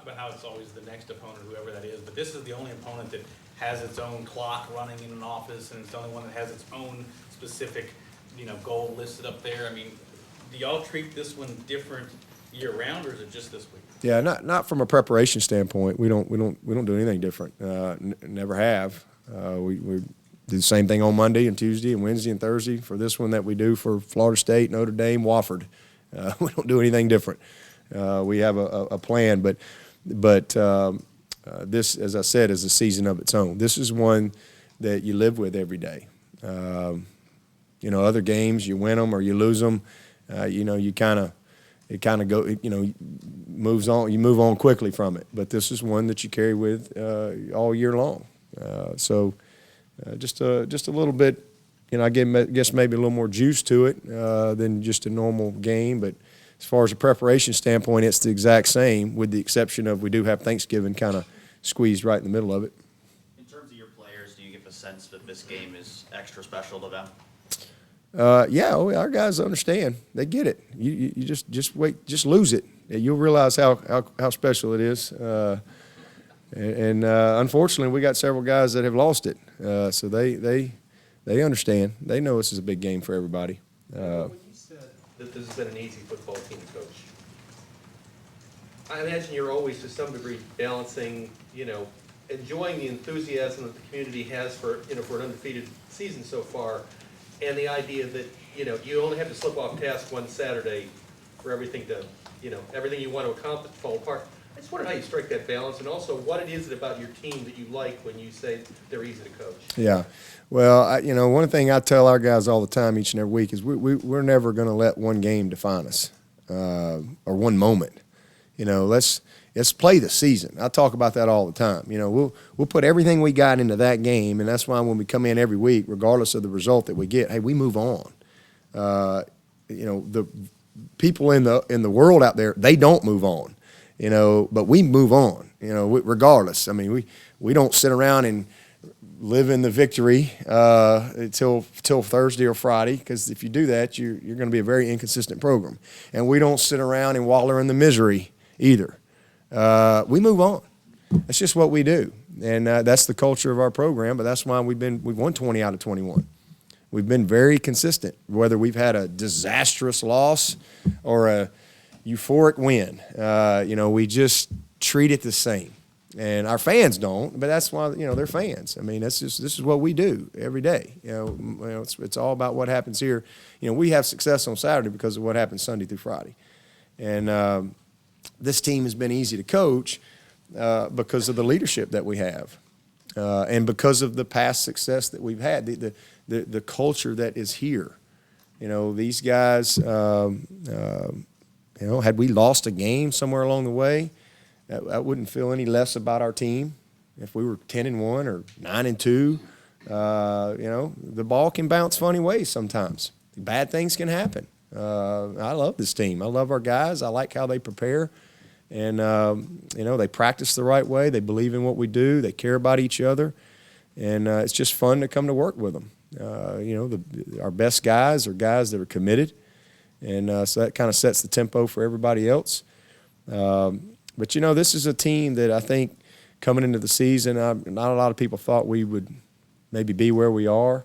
talk about how it's always the next opponent, whoever that is, but this is the only opponent that has its own clock running in an office, and it's the only one that has its own specific, goal listed up there. I mean, do y'all treat this one different year round, or is it just this week? Yeah, not from a preparation standpoint. We don't do anything different. Never have. We do the same thing on Monday and Tuesday and Wednesday and Thursday for this one that we do for Florida State, Notre Dame, Wofford. We don't do anything different. We have a plan, but this, as I said, is a season of its own. This is one that you live with every day. Other games, you win them or you lose them. It kind of go. Moves on. You move on quickly from it. But this is one that you carry with all year long. Just a little bit. I guess maybe a little more juice to it than just a normal game. But as far as a preparation standpoint, it's the exact same, with the exception of we do have Thanksgiving kind of squeezed right in the middle of it. In terms of your players, do you get the sense that this game is extra special to them? Yeah, our guys understand. They get it. You just wait, just lose it. You'll realize how special it is. Unfortunately, we got several guys that have lost it. So they understand. They know this is a big game for everybody. When you said that this has been an easy football team to coach, I imagine you're always to some degree balancing, enjoying the enthusiasm that the community has for an undefeated season so far, and the idea that, you only have to slip off task one Saturday for everything to, everything you want to accomplish fall apart. I just wondered how you strike that balance, and also what it is about your team that you like when you say they're easy to coach. Yeah. Well, one thing I tell our guys all the time each and every week is we're never going to let one game define us or one moment. Let's play the season. I talk about that all the time. We'll put everything we got into that game, and that's why when we come in every week, regardless of the result that we get, hey, we move on. The people in the world out there, they don't move on. But we move on. Regardless. I mean, we don't sit around and live in the victory until Thursday or Friday, because if you do that, you're going to be a very inconsistent program. And we don't sit around and wallow in the misery either. We move on. That's just what we do, and that's the culture of our program. But that's why we've won 20 out of 21. We've been very consistent, whether we've had a disastrous loss or a euphoric win. We just treat it the same, and our fans don't. But that's why they're fans. I mean, this is what we do every day. It's all about what happens here. We have success on Saturday because of what happens Sunday through Friday, and this team has been easy to coach because of the leadership that we have, and because of the past success that we've had, the culture that is here. These guys, had we lost a game somewhere along the way, I wouldn't feel any less about our team. If we were 10-1 or 9-2, the ball can bounce funny ways sometimes. Bad things can happen. I love this team. I love our guys. I like how they prepare. And, they practice the right way. They believe in what we do. They care about each other. And it's just fun to come to work with them. Our best guys are guys that are committed. And so that kind of sets the tempo for everybody else. But, this is a team that I think coming into the season, not a lot of people thought we would maybe be where we are.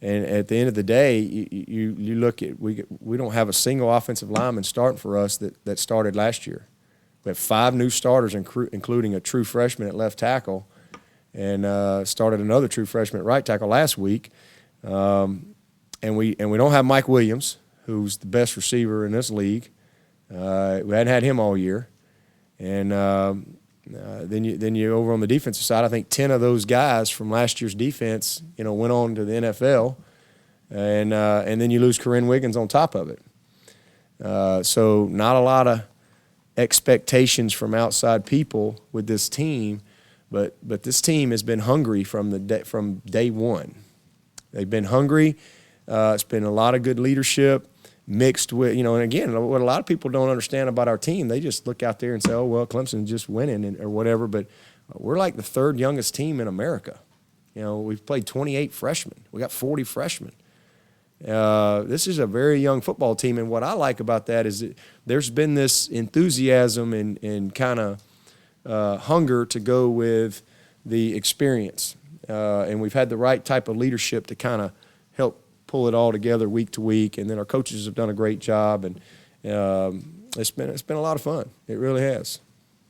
And at the end of the day, you look at we don't have a single offensive lineman starting for us that started last year. We have 5 new starters, including a true freshman at left tackle, and started another true freshman at right tackle last week. And we don't have Mike Williams, who's the best receiver in this league. We hadn't had him all year. And then you over on the defensive side, I think 10 of those guys from last year's defense, went on to the NFL, and then you lose Corinne Wiggins on top of it. So not a lot of expectations from outside people with this team, but this team has been hungry from day one. They've been hungry. It's been a lot of good leadership mixed with, and again, what a lot of people don't understand about our team, they just look out there and say, oh, well, Clemson's just winning or whatever, but we're like the 3rd youngest team in America. We've played 28 freshmen. We got 40 freshmen. This is a very young football team, and what I like about that is that there's been this enthusiasm and kind of hunger to go with the experience. And we've had the right type of leadership to kind of help pull it all together week to week, and then our coaches have done a great job, and it's been a lot of fun. It really has.